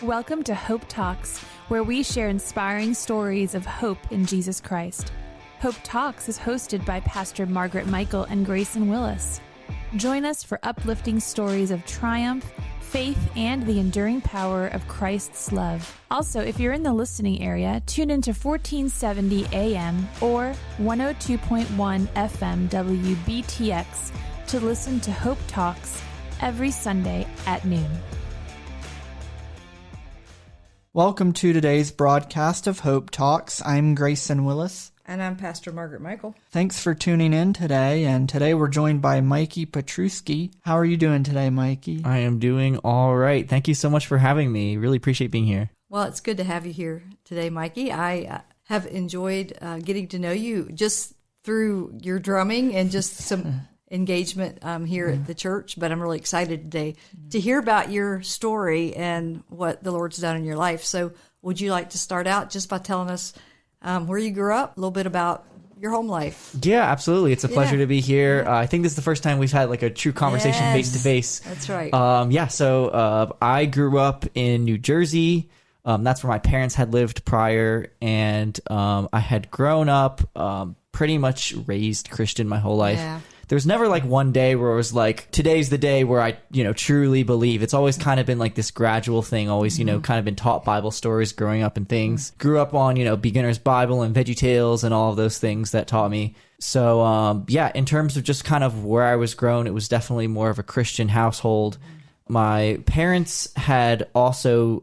Welcome to Hope Talks, where we share inspiring stories of hope in Jesus Christ. Hope Talks is hosted by Pastor Margaret Michael and Grayson Willis. Join us for uplifting stories of triumph, faith, and the enduring power of Christ's love. Also, if you're in the listening area, tune into 1470 AM or 102.1 FM WBTX to listen to Hope Talks every Sunday at noon. Welcome to today's broadcast of Hope Talks. I'm Grayson Willis. And I'm Pastor Margaret Michael. Thanks for tuning in today. And today we're joined by Mikey Petruski. How are you doing today, Mikey? I am doing all right. Thank you so much for having me. Really appreciate being here. Well, it's good to have you here today, Mikey. I have enjoyed getting to know you just through your drumming and just some engagement here at the church, but I'm really excited today to hear about your story and what the Lord's done in your life. So would you like to start out just by telling us where you grew up, a little bit about your home life? Yeah, absolutely. It's a pleasure to be here. I think this is the first time we've had like a true conversation face to face. That's right. So I grew up in New Jersey. That's where my parents had lived prior, and I had grown up pretty much raised Christian my whole life. Yeah. There's never like one day where it was like, today's the day where I, truly believe. It's always kind of been like this gradual thing, always, kind of been taught Bible stories growing up and things. Grew up on, Beginner's Bible and VeggieTales and all of those things that taught me. So, in terms of just kind of where I was grown, it was definitely more of a Christian household. My parents had also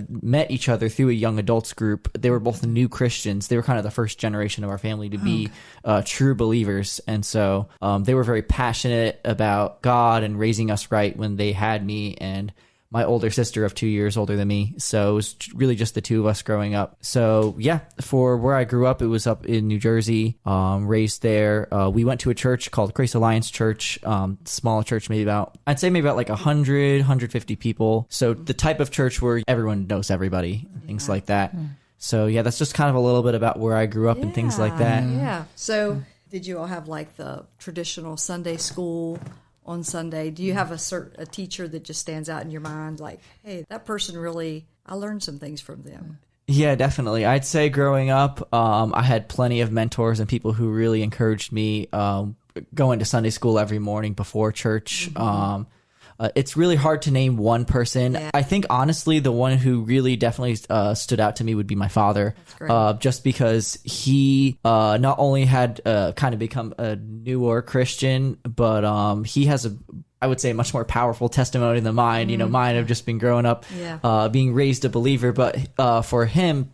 met each other through a young adults group. They were both new Christians. They were kind of the first generation of our family to be true believers. And so they were very passionate about God and raising us right when they had me and my older sister of 2 years older than me. So it was really just the two of us growing up. So for where I grew up, it was up in New Jersey, raised there. We went to a church called Grace Alliance Church, small church, I'd say maybe about like 100, 150 people. So the type of church where everyone knows everybody, things like that. So that's just kind of a little bit about where I grew up and things like that. Yeah. So did you all have like the traditional Sunday school on Sunday? Do you have a teacher that just stands out in your mind, like, hey, that person really, I learned some things from them? Yeah, definitely. I'd say growing up, I had plenty of mentors and people who really encouraged me going to Sunday school every morning before church. It's really hard to name one person. Yeah. I think, honestly, the one who really definitely stood out to me would be my father. That's great. Just because he not only had kind of become a newer Christian, but he has I would say, much more powerful testimony than mine. Mine have just been growing up, being raised a believer. But for him,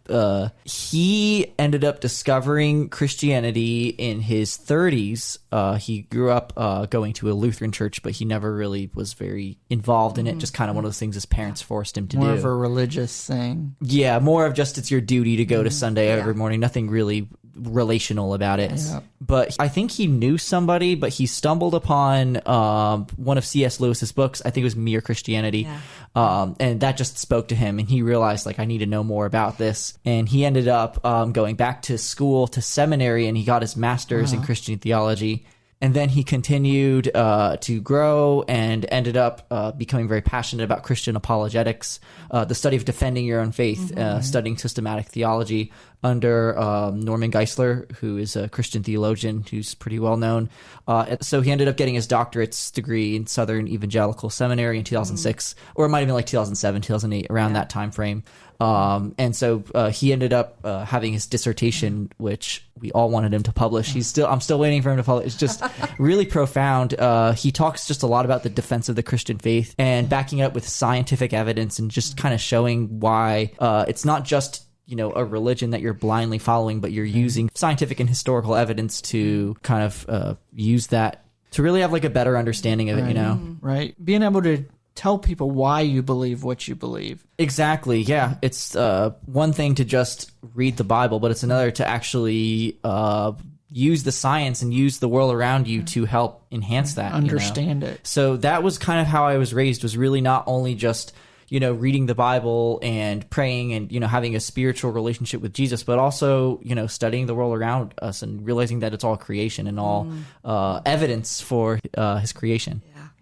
he ended up discovering Christianity in his 30s. He grew up going to a Lutheran church, but he never really was very involved in it. Just kind of one of those things his parents forced him to do. More of a religious thing. Yeah, more of just it's your duty to go to Sunday every morning. Nothing really relational about it. Yeah. But I think he knew somebody, but he stumbled upon one of C.S. Lewis's books. I think it was Mere Christianity. Yeah. And that just spoke to him, and he realized, like, I need to know more about this. And he ended up going back to school, to seminary, and he got his master's in Christian theology. And then he continued to grow and ended up becoming very passionate about Christian apologetics, the study of defending your own faith, studying systematic theology under Norman Geisler, who is a Christian theologian who's pretty well known. So he ended up getting his doctorate's degree in Southern Evangelical Seminary in 2006, or it might have been like 2007, 2008, around that time frame. And so he ended up having his dissertation, which we all wanted him to publish. I'm still waiting for him to publish. It's just really profound. He talks just a lot about the defense of the Christian faith and backing it up with scientific evidence and just kind of showing why it's not just a religion that you're blindly following, but you're using scientific and historical evidence to kind of use that to really have like a better understanding of it, Right. Being able to tell people why you believe what you believe. Exactly. Yeah. It's one thing to just read the Bible, but it's another to actually use the science and use the world around you to help enhance that. Understand it. So that was kind of how I was raised, was really not only just reading the Bible and praying and, having a spiritual relationship with Jesus, but also, studying the world around us and realizing that it's all creation and all evidence for his creation.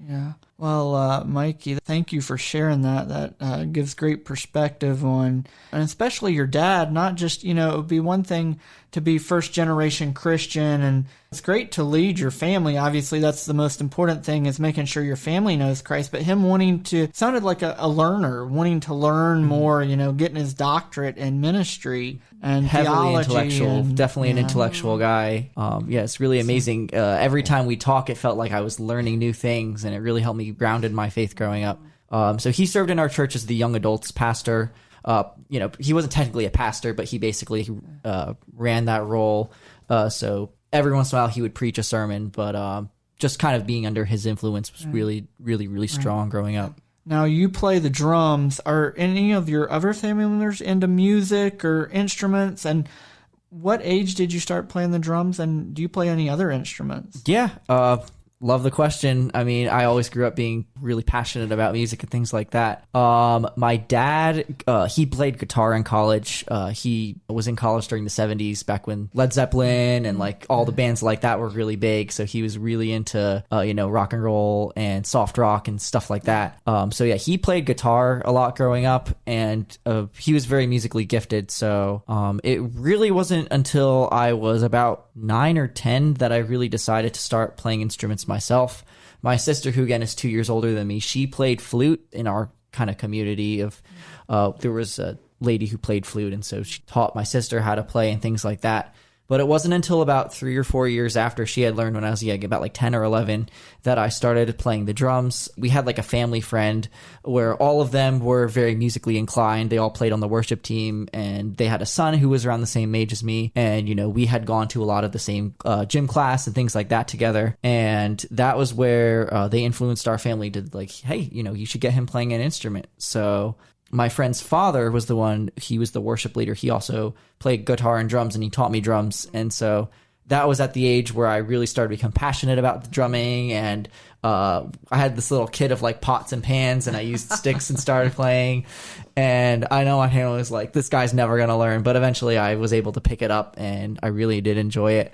Yeah. Well, Mikey, thank you for sharing that. That gives great perspective on, and especially your dad, not just, it would be one thing to be first generation Christian, and it's great to lead your family. Obviously, that's the most important thing, is making sure your family knows Christ, but him wanting to, sounded like a learner, wanting to learn more, getting his doctorate in ministry and heavily theology intellectual, and, definitely an intellectual guy. It's really amazing. Every time we talk, it felt like I was learning new things, and it really helped me grounded my faith growing up. So he served in our church as the young adults pastor. He wasn't technically a pastor, but he basically ran that role. So every once in a while he would preach a sermon, but just kind of being under his influence was really, really, really strong growing up. Now, you play the drums. Are any of your other family members into music or instruments? And what age did you start playing the drums? And do you play any other instruments? Yeah, love the question. I mean, I always grew up being really passionate about music and things like that. My dad, he played guitar in college. He was in college during the 70s, back when Led Zeppelin and like all the bands like that were really big. So he was really into, rock and roll and soft rock and stuff like that. So yeah, he played guitar a lot growing up, and he was very musically gifted. So it really wasn't until I was about 9 or 10 that I really decided to start playing instruments myself. My sister, who again is 2 years older than me, she played flute in our kind of community of, there was a lady who played flute, and so she taught my sister how to play and things like that. But it wasn't until about 3 or 4 years after she had learned, when I was about like 10 or 11, that I started playing the drums. We had like a family friend where all of them were very musically inclined. They all played on the worship team, and they had a son who was around the same age as me. And, we had gone to a lot of the same gym class and things like that together. And that was where they influenced our family to like, hey, you should get him playing an instrument. So my friend's father was the one, he was the worship leader. He also played guitar and drums, and he taught me drums. And so that was at the age where I really started to become passionate about the drumming. And I had this little kit of like pots and pans, and I used sticks and started playing. And I know my family was like, this guy's never going to learn. But eventually I was able to pick it up, and I really did enjoy it.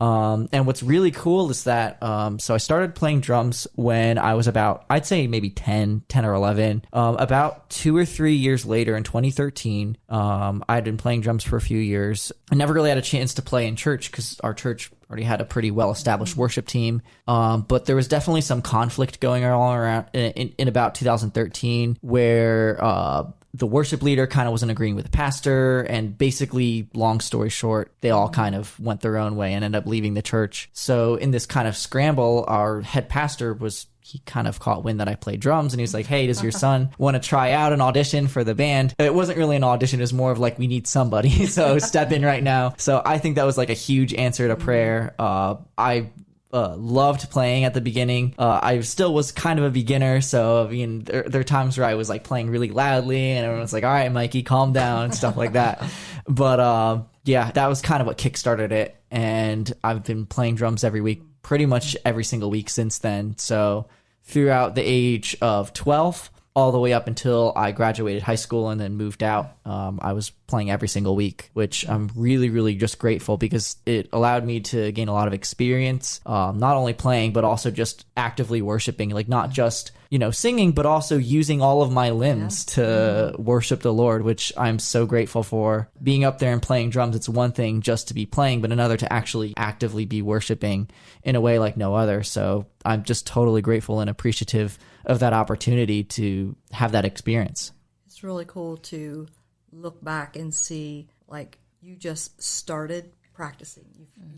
And what's really cool is that, so I started playing drums when I was about, I'd say maybe 10 or 11. About 2 or 3 years later, in 2013, I had been playing drums for a few years. I never really had a chance to play in church because our church already had a pretty well-established worship team. But there was definitely some conflict going on around in about 2013 where, the worship leader kind of wasn't agreeing with the pastor, and basically, long story short, they all kind of went their own way and ended up leaving the church. So in this kind of scramble, our head pastor he kind of caught wind that I played drums, and he was like, hey, does your son want to try out an audition for the band? It wasn't really an audition. It was more of like, we need somebody, so step in right now. So I think that was like a huge answer to prayer. I loved playing at the beginning. I still was kind of a beginner, so I mean, there are times where I was like playing really loudly, and everyone's like, all right, Mikey, calm down, and stuff like that. But yeah, that was kind of what kickstarted it, and I've been playing drums every week, pretty much every single week since then. So throughout the age of 12 all the way up until I graduated high school and then moved out, I was playing every single week, which I'm really, really just grateful, because it allowed me to gain a lot of experience, not only playing, but also just actively worshiping, like not just, singing, but also using all of my limbs to worship the Lord, which I'm so grateful for. Being up there and playing drums, it's one thing just to be playing, but another to actually actively be worshiping in a way like no other. So I'm just totally grateful and appreciative of that opportunity to have that experience. It's really cool to look back and see, like, you just started practicing.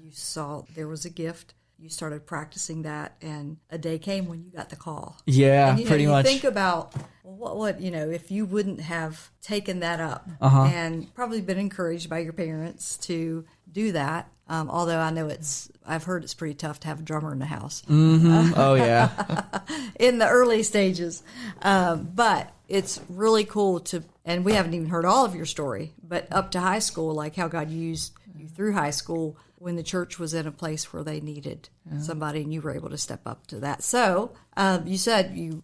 You saw there was a gift. You started practicing that, and a day came when you got the call. Yeah, and, pretty much. Think about what if you wouldn't have taken that up and probably been encouraged by your parents to do that. Although I know I've heard it's pretty tough to have a drummer in the house. Mm-hmm. Oh yeah, in the early stages, but it's really cool and we haven't even heard all of your story, but up to high school, like how God used you through high school. when the church was in a place where they needed somebody, and you were able to step up to that. So you said you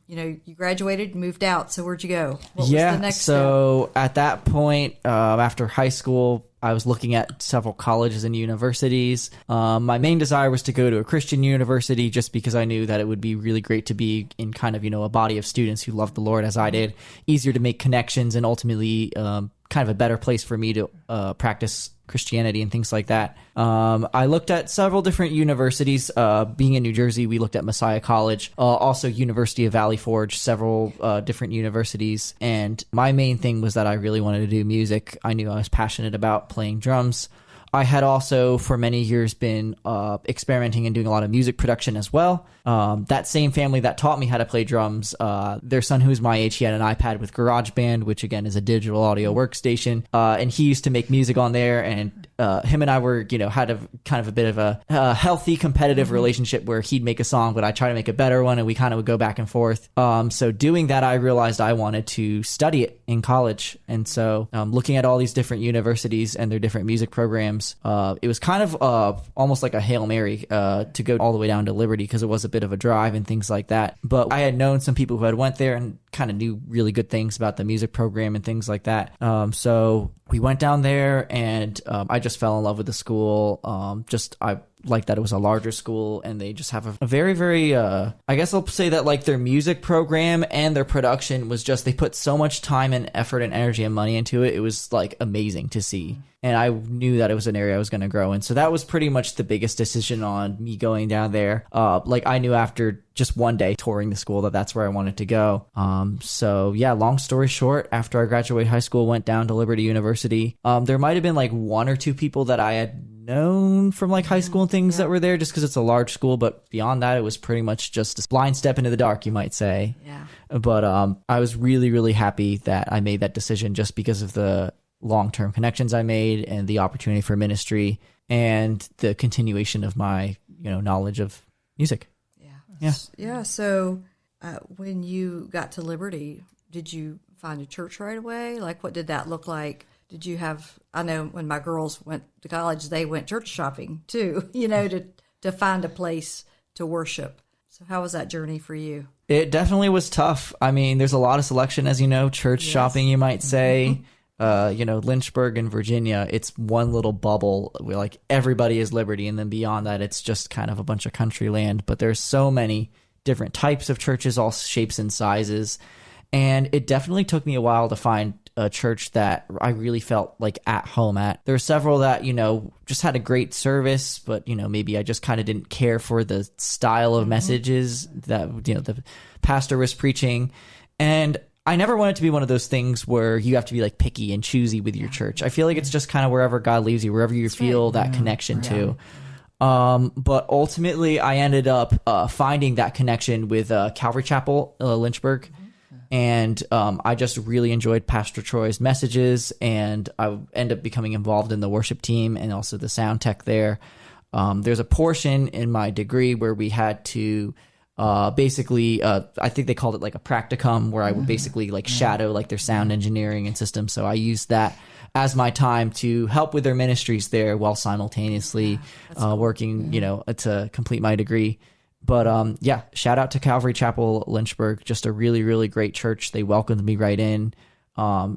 graduated, moved out. So where'd you go? What was the next step? At that point, after high school, I was looking at several colleges and universities. My main desire was to go to a Christian university just because I knew that it would be really great to be in kind of, a body of students who loved the Lord as I did. Easier to make connections and ultimately kind of a better place for me to practice Christianity and things like that. I looked at several different universities. Being in New Jersey, we looked at Messiah College, also University of Valley Forge, several different universities. And my main thing was that I really wanted to do music. I knew I was passionate about playing drums. I had also for many years been experimenting and doing a lot of music production as well. That same family that taught me how to play drums, their son who's my age, he had an iPad with GarageBand, which again is a digital audio workstation. And he used to make music on there, and him and I were, had a kind of a bit of a healthy competitive relationship where he'd make a song, but I try to make a better one, and we kind of would go back and forth. So doing that, I realized I wanted to study it in college. And so looking at all these different universities and their different music programs, it was kind of almost like a Hail Mary to go all the way down to Liberty because it was a bit of a drive and things like that. But I had known some people who had went there and kind of knew really good things about the music program and things like that. So we went down there, and I just fell in love with the school. I like that it was a larger school, and they just have a very, very, I guess I'll say that like their music program and their production was just, they put so much time and effort and energy and money into it. It was like amazing to see. And I knew that it was an area I was going to grow in. So that was pretty much the biggest decision on me going down there. Like I knew after just one day touring the school that that's where I wanted to go. So yeah, long story short, after I graduated high school, went down to Liberty University. There might have been like one or two people that I had known from like high school and things that were there just because it's a large school. But beyond that, it was pretty much just a blind step into the dark, you might say. Yeah. But I was really, really happy that I made that decision just because of the long-term connections I made and the opportunity for ministry and the continuation of my, knowledge of music. Yeah. So when you got to Liberty, did you find a church right away? Like, what did that look like? Did you have, I know when my girls went to college, they went church shopping too, to find a place to worship. So how was that journey for you? It definitely was tough. I mean, there's a lot of selection, as you know, church shopping, you might say. Lynchburg and Virginia, it's one little bubble where like everybody is Liberty, and then beyond that, it's just kind of a bunch of country land. But there's so many different types of churches, all shapes and sizes. And it definitely took me a while to find a church that I really felt like at home at. There were several that, just had a great service, but, maybe I just kind of didn't care for the style of messages that, the pastor was preaching. And I never want it to be one of those things where you have to be like picky and choosy with your church. I feel like it's just kind of wherever God leaves you, wherever you feel that connection to. But ultimately, I ended up finding that connection with Calvary Chapel, Lynchburg. And I just really enjoyed Pastor Troy's messages, and I ended up becoming involved in the worship team and also the sound tech there. There's a portion in my degree where we had to basically, I think they called it like a practicum, where I would basically like shadow like their sound engineering and systems. So I used that as my time to help with their ministries there while simultaneously working, to complete my degree. But shout out to Calvary Chapel Lynchburg, just a really, really great church. They welcomed me right in.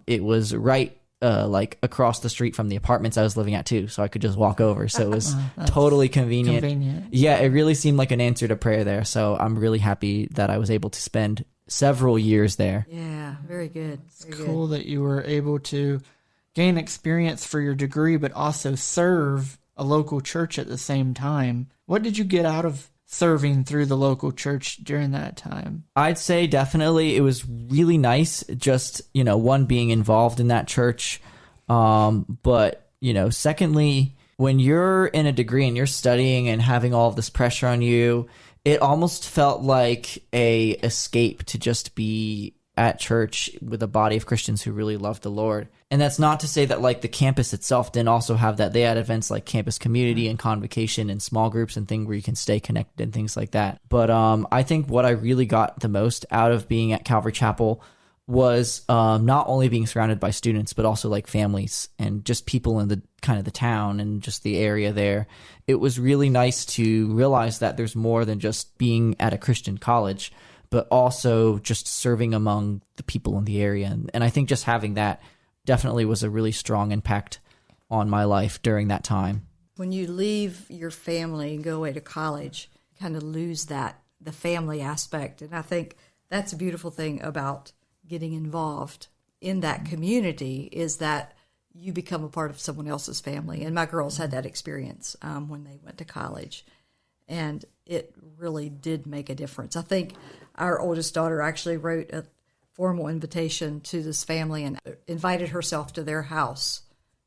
It was right like across the street from the apartments I was living at too, so I could just walk over. So it was totally convenient. Yeah, it really seemed like an answer to prayer there. So I'm really happy that I was able to spend several years there. Yeah, very good. It's cool that you were able to gain experience for your degree, but also serve a local church at the same time. What did you get out of serving through the local church during that time? I'd say definitely it was really nice, just, one, being involved in that church. But, secondly, when you're in a degree and you're studying and having all of this pressure on you, it almost felt like a escape to just be at church with a body of Christians who really loved the Lord. And that's not to say that like the campus itself didn't also have that. They had events like campus community and convocation and small groups and things where you can stay connected and things like that. But I think what I really got the most out of being at Calvary Chapel was not only being surrounded by students, but also like families and just people in the kind of the town and just the area there. It was really nice to realize that there's more than just being at a Christian college, but also just serving among the people in the area. And I think just having that definitely was a really strong impact on my life during that time. When you leave your family and go away to college, you kind of lose the family aspect. And I think that's a beautiful thing about getting involved in that community, is that you become a part of someone else's family. And my girls had that experience when they went to college. And it really did make a difference. I think our oldest daughter actually wrote a formal invitation to this family and invited herself to their house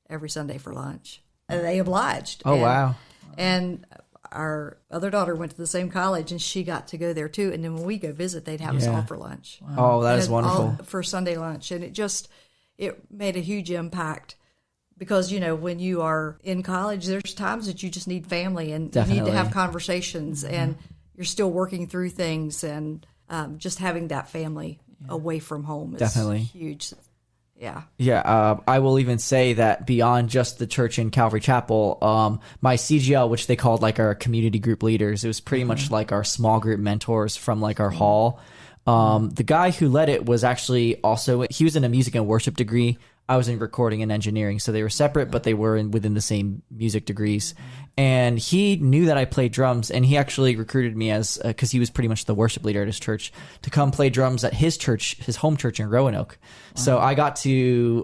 every Sunday for lunch. And they obliged. Oh, wow. And our other daughter went to the same college, and she got to go there too. And then when we go visit, they'd have us all for lunch. Wow. Oh, that is wonderful. For Sunday lunch. And it made a huge impact, because, when you are in college, there's times that you just need family, and Definitely. you need to have conversations, and you're still working through things, and just having that family away from home is Definitely. huge. Yeah. Yeah, I will even say that beyond just the church in Calvary Chapel, my CGL, which they called like our community group leaders, it was pretty much like our small group mentors from like our hall. The guy who led it was actually he was in a music and worship degree. I was in recording and engineering, so they were separate, but they were within the same music degrees. And he knew that I played drums, and he actually recruited me as, because he was pretty much the worship leader at his church, to come play drums at his church, his home church in Roanoke. Wow. So I got to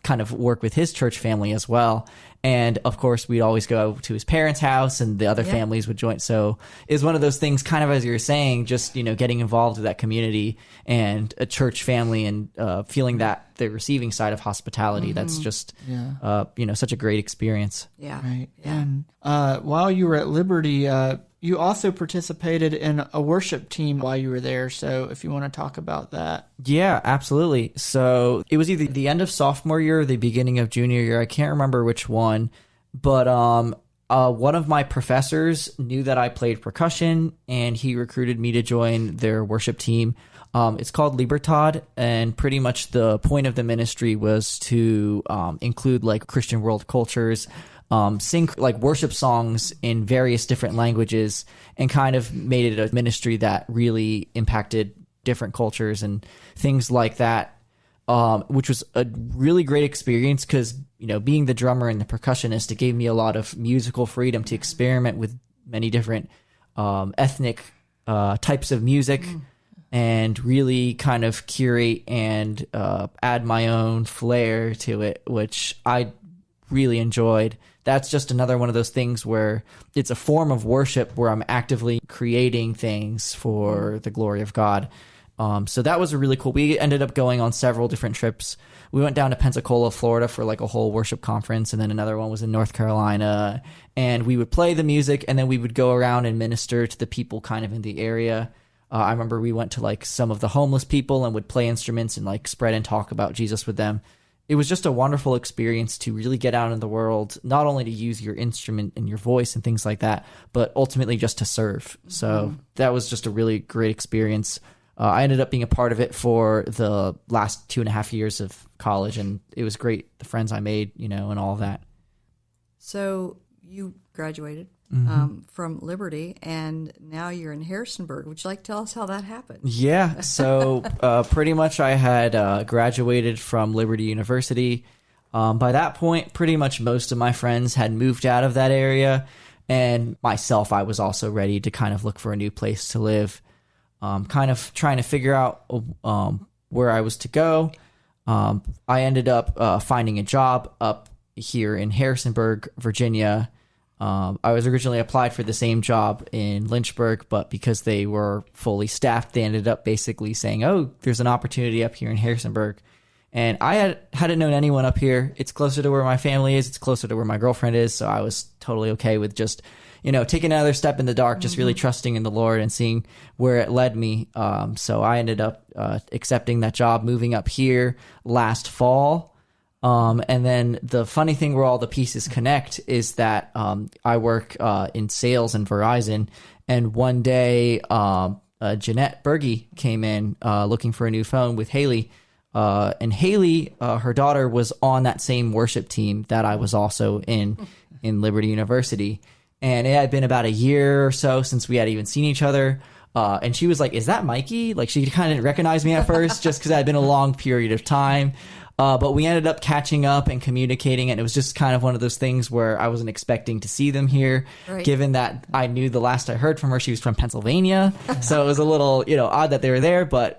kind of work with his church family as well. And of course, we'd always go to his parents' house, and the other families would join. So it was one of those things, kind of as you were saying, just, getting involved with that community and a church family, and feeling that the receiving side of hospitality. That's just, such a great experience. Yeah. Right. Yeah. And while you were at Liberty, you also participated in a worship team while you were there. So if you want to talk about that. Yeah, absolutely. So it was either the end of sophomore year or the beginning of junior year. I can't remember which one, but one of my professors knew that I played percussion, and he recruited me to join their worship team. It's called Libertad, and pretty much the point of the ministry was to include like Christian world cultures, sing like worship songs in various different languages, and kind of made it a ministry that really impacted different cultures and things like that, which was a really great experience because, being the drummer and the percussionist, it gave me a lot of musical freedom to experiment with many different ethnic types of music. And really kind of curate and add my own flair to it, which I really enjoyed. That's just another one of those things where it's a form of worship where I'm actively creating things for the glory of God. So that was really cool. We ended up going on several different trips. We went down to Pensacola, Florida for like a whole worship conference, and then another one was in North Carolina. And we would play the music, and then we would go around and minister to the people kind of in the area. I remember we went to like some of the homeless people and would play instruments and like spread and talk about Jesus with them. It was just a wonderful experience to really get out in the world, not only to use your instrument and your voice and things like that, but ultimately just to serve. So that was just a really great experience. I ended up being a part of it for the last 2.5 years of college, and it was great. The friends I made, and all of that. So you graduated from Liberty, and now you're in Harrisonburg. Would you like to tell us how that happened? Yeah, so pretty much I had graduated from Liberty University. By that point, pretty much most of my friends had moved out of that area, and myself, I was also ready to kind of look for a new place to live, kind of trying to figure out where I was to go. I ended up finding a job up here in Harrisonburg, Virginia. I was originally applied for the same job in Lynchburg, but because they were fully staffed, they ended up basically saying, "Oh, there's an opportunity up here in Harrisonburg." And I hadn't known anyone up here. It's closer to where my family is. It's closer to where my girlfriend is. So I was totally okay with just, taking another step in the dark, just really trusting in the Lord and seeing where it led me. So I ended up accepting that job, moving up here last fall. And then the funny thing where all the pieces connect is that I work in sales in Verizon, and one day Jeanette Berge came in looking for a new phone with Haley. And Haley, her daughter, was on that same worship team that I was also in Liberty University. And it had been about a year or so since we had even seen each other. And she was like, "Is that Mikey?" Like, she kind of didn't recognize me at first just because it had been a long period of time. But we ended up catching up and communicating, and it was just kind of one of those things where I wasn't expecting to see them here, given that I knew the last I heard from her, she was from Pennsylvania. So it was a little, odd that they were there, but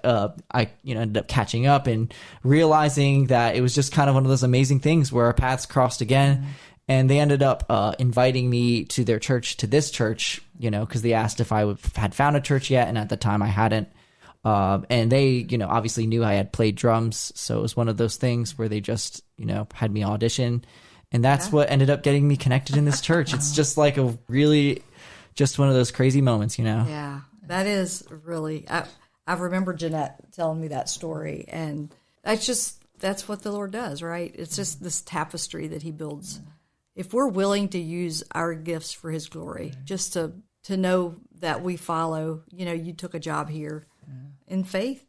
I, ended up catching up and realizing that it was just kind of one of those amazing things where our paths crossed again. And they ended up inviting me to their church, to this church, because they asked if I had found a church yet, and at the time I hadn't. And they, obviously knew I had played drums. So it was one of those things where they just, had me audition. And that's what ended up getting me connected in this church. It's just like a really, just one of those crazy moments, Yeah, that is really, I remember Jeanette telling me that story. And that's what the Lord does, right? It's just this tapestry that he builds. If we're willing to use our gifts for his glory, just to know that we follow, you took a job here. In faith,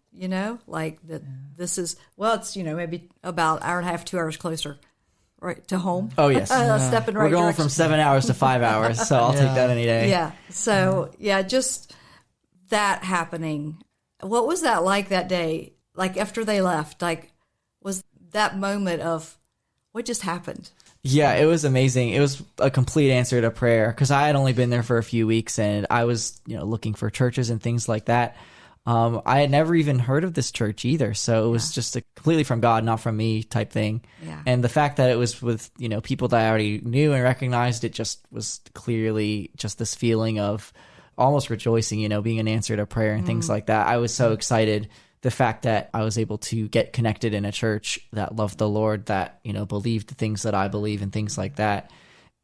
like that this is, it's, maybe about hour and a half, 2 hours closer, right, to home. Oh, yes. Stepping right We're going direction. from 7 hours to 5 hours, so I'll take that any day. Yeah. So, just that happening. What was that like that day? Like, after they left, like, was that moment of what just happened? Yeah, it was amazing. It was a complete answer to prayer, because I had only been there for a few weeks, and I was, looking for churches and things like that. I had never even heard of this church either. So it was just a completely from God, not from me type thing. Yeah. And the fact that it was with, people that I already knew and recognized, it just was clearly just this feeling of almost rejoicing, being an answer to prayer and things like that. I was so excited. The fact that I was able to get connected in a church that loved the Lord, that, believed the things that I believe and things like that.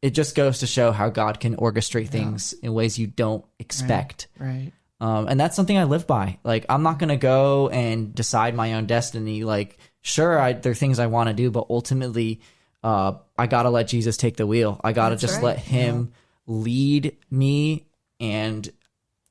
It just goes to show how God can orchestrate things in ways you don't expect. Right. And that's something I live by. Like, I'm not going to go and decide my own destiny. Like, sure, there are things I want to do, but ultimately, I got to let Jesus take the wheel. I got to just let him lead me, and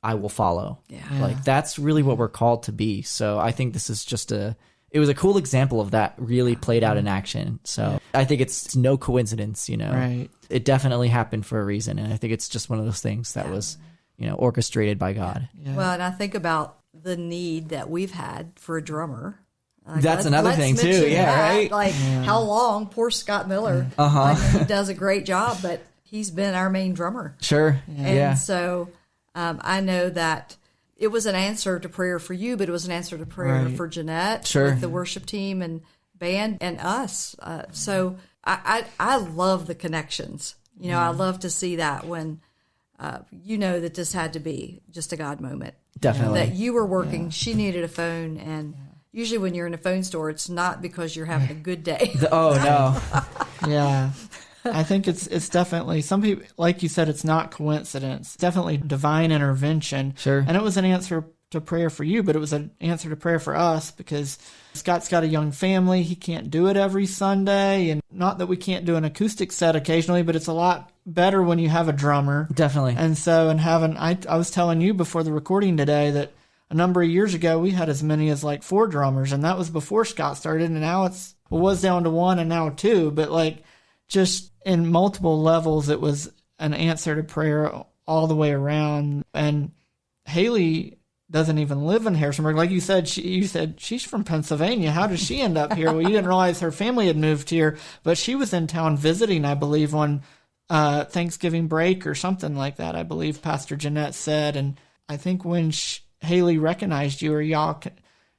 I will follow. Yeah. Like, that's really what we're called to be. So I think this is just it was a cool example of that really played out in action. So I think it's no coincidence, Right. It definitely happened for a reason. And I think it's just one of those things that was, orchestrated by God. Yeah. Well, and I think about the need that we've had for a drummer. That's another thing too. Yeah, that. right. Like, how long? Poor Scott Miller. He does a great job, but he's been our main drummer. Sure. And so I know that it was an answer to prayer for you, but it was an answer to prayer for Jeanette, with the worship team and band, and us. So I love the connections. I love to see that when that this had to be just a God moment. Definitely. That you were working, she needed a phone, and usually when you're in a phone store, it's not because you're having a good day. Oh, no. Yeah. I think it's definitely, some people, like you said, it's not coincidence. It's definitely divine intervention. Sure. And it was an answer to prayer for you, but it was an answer to prayer for us, because Scott's got a young family. He can't do it every Sunday. And not that we can't do an acoustic set occasionally, but it's a lot better when you have a drummer. Definitely. And so, I was telling you before the recording today that a number of years ago, we had as many as like 4 drummers, and that was before Scott started. And now it was down to 1 and now 2, but like just in multiple levels, it was an answer to prayer all the way around. And Haley doesn't even live in Harrisonburg. Like you said, she's from Pennsylvania. How did she end up here? Well, you didn't realize her family had moved here, but she was in town visiting, I believe, on Thanksgiving break or something like that, I believe Pastor Jeanette said. And I think when Haley recognized you, or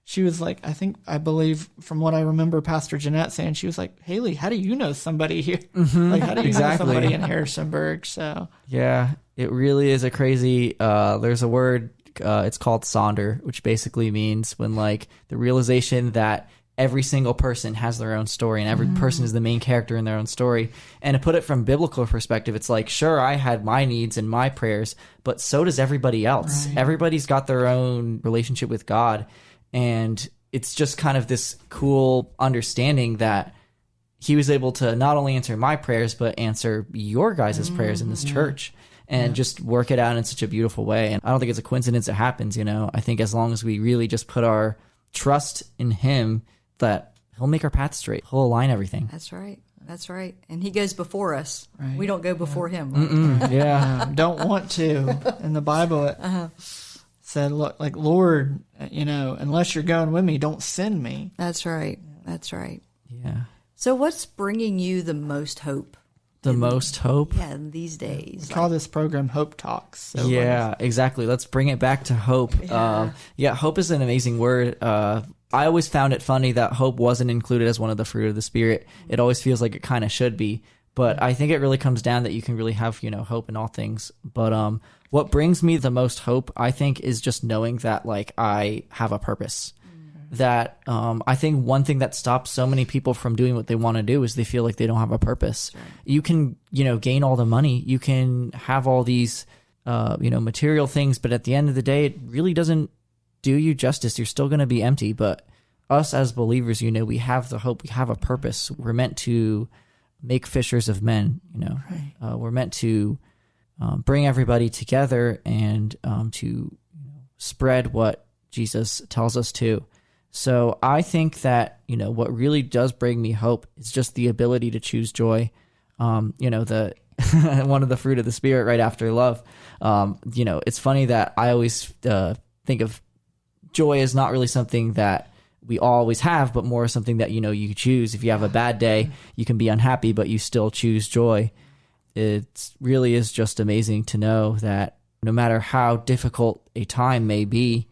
she was like, I believe from what I remember Pastor Jeanette saying, she was like, "Haley, how do you know somebody here? Like, how do you know somebody in Harrisonburg?" So yeah, it really is a crazy, there's a word, it's called sonder, which basically means when like the realization that every single person has their own story and every person is the main character in their own story. And to put it from biblical perspective, it's like, sure, I had my needs and my prayers, but so does everybody else. Right. Everybody's got their own relationship with God. And it's just kind of this cool understanding that he was able to not only answer my prayers, but answer your guys' prayers in this church. And just work it out in such a beautiful way. And I don't think it's a coincidence it happens, I think as long as we really just put our trust in him, that he'll make our path straight. He'll align everything. That's right. That's right. And he goes before us. Right. We don't go before him. Right? Yeah, don't want to. In the Bible, it said, "Look, like Lord, unless you're going with me, don't send me." That's right. That's right. Yeah. So, what's bringing you the most hope? The most hope? Yeah, in these days. We call this program Hope Talks. So yeah, exactly. Let's bring it back to hope. Hope is an amazing word. I always found it funny that hope wasn't included as one of the fruit of the Spirit. It always feels like it kind of should be. But I think it really comes down that you can really have, hope in all things. But what brings me the most hope, I think, is just knowing that, like, I have a purpose. That I think one thing that stops so many people from doing what they want to do is they feel like they don't have a purpose. Right. You can, gain all the money. You can have all these, material things. But at the end of the day, it really doesn't do you justice. You're still going to be empty. But us as believers, we have the hope. We have a purpose. We're meant to make fishers of men. Right. We're meant to bring everybody together and to spread what Jesus tells us to. So I think that, what really does bring me hope is just the ability to choose joy. The one of the fruit of the Spirit right after love. It's funny that I always think of joy as not really something that we always have, but more something that, you choose. If you have a bad day, you can be unhappy, but you still choose joy. It really is just amazing to know that no matter how difficult a time may be,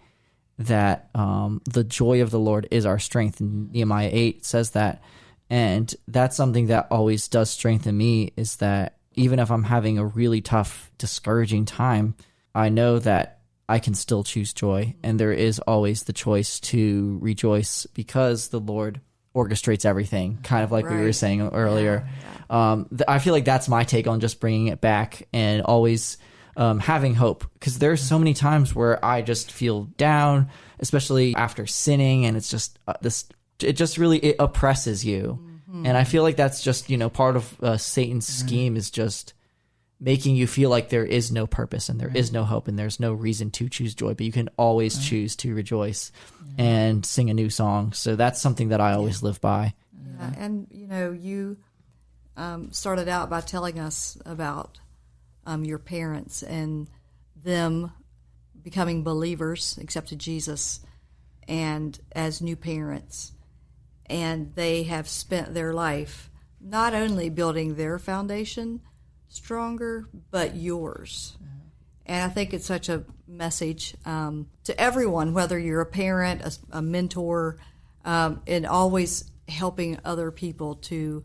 that the joy of the Lord is our strength. And Nehemiah 8 says that. And that's something that always does strengthen me, is that even if I'm having a really tough, discouraging time, I know that I can still choose joy. And there is always the choice to rejoice because the Lord orchestrates everything, kind of like we were saying earlier. Yeah. I feel like that's my take on just bringing it back and always having hope, because there's so many times where I just feel down, especially after sinning, and it's just it oppresses you. Mm-hmm. And I feel like that's just, part of Satan's scheme is just making you feel like there is no purpose and there is no hope and there's no reason to choose joy, but you can always choose to rejoice and sing a new song. So that's something that I always live by. Yeah. And, you started out by telling us about your parents and them becoming believers, accepted Jesus, and as new parents. And they have spent their life not only building their foundation stronger, but yours. And I think it's such a message to everyone, whether you're a parent, a mentor, and always helping other people to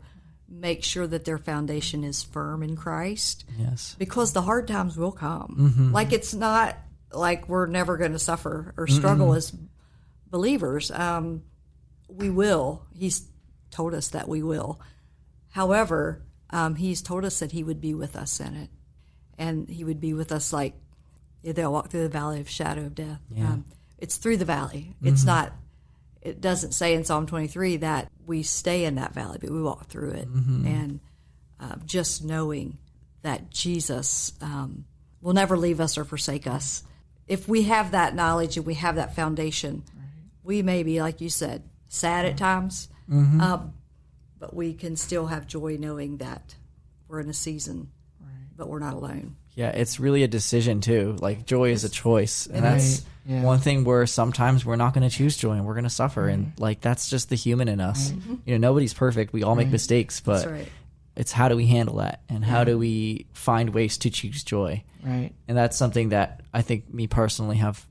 make sure that their foundation is firm in Christ. Yes. Because the hard times will come. Mm-hmm. Like, it's not like we're never going to suffer or struggle as believers. We will. He's told us that we will. However, he's told us that he would be with us in it. And he would be with us like they'll walk through the valley of shadow of death. Yeah. It's through the valley. It's not, it doesn't say in Psalm 23 that we stay in that valley, but we walk through it. And just knowing that Jesus will never leave us or forsake us. If we have that knowledge and we have that foundation, we may be, like you said, sad at times, but we can still have joy knowing that we're in a season, but we're not alone. Yeah, it's really a decision too. Like, joy is a choice. And that's one thing where sometimes we're not going to choose joy and we're going to suffer. And like, that's just the human in us. Nobody's perfect. We all make mistakes, but it's how do we handle that? And how do we find ways to choose joy? Right. And that's something that I think me personally have,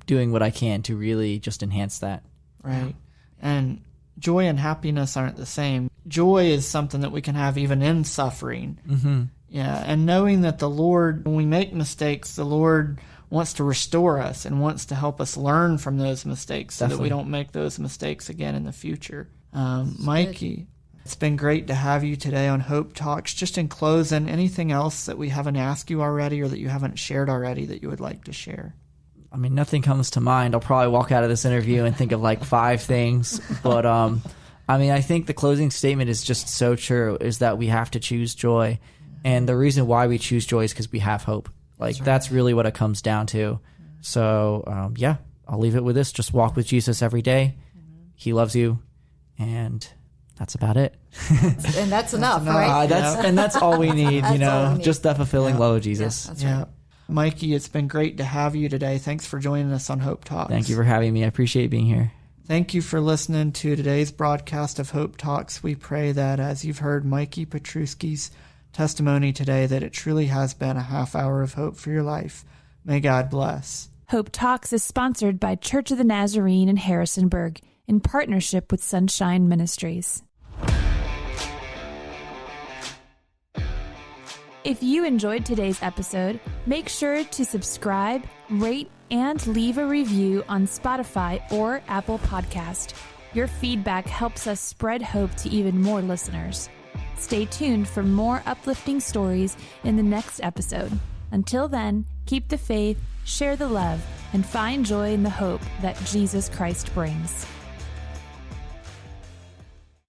doing what I can to really just enhance that. Right. And joy and happiness aren't the same. Joy is something that we can have even in suffering. Yeah, and knowing that the Lord, when we make mistakes, the Lord wants to restore us and wants to help us learn from those mistakes so that we don't make those mistakes again in the future. Mikey, it's been great to have you today on Hope Talks. Just in closing, anything else that we haven't asked you already or that you haven't shared already that you would like to share? I mean, nothing comes to mind. I'll probably walk out of this interview and think of like 5 things. But, I think the closing statement is just so true, is that we have to choose joy. And the reason why we choose joy is because we have hope. Like, that's really what it comes down to. So, I'll leave it with this. Just walk with Jesus every day. He loves you. And that's about it. And that's enough, right? And that's all we need, all we need. just that fulfilling love of Jesus. That's right. Mikey, it's been great to have you today. Thanks for joining us on Hope Talks. Thank you for having me. I appreciate being here. Thank you for listening to today's broadcast of Hope Talks. We pray that as you've heard Mikey Petruski's testimony today, that it truly has been a half hour of hope for your life. May God bless. Hope Talks is sponsored by Church of the Nazarene in Harrisonburg in partnership with Sunshine Ministries. If you enjoyed today's episode, make sure to subscribe, rate, and leave a review on Spotify or Apple Podcast. Your feedback helps us spread hope to even more listeners. Stay tuned for more uplifting stories in the next episode. Until then, keep the faith, share the love, and find joy in the hope that Jesus Christ brings.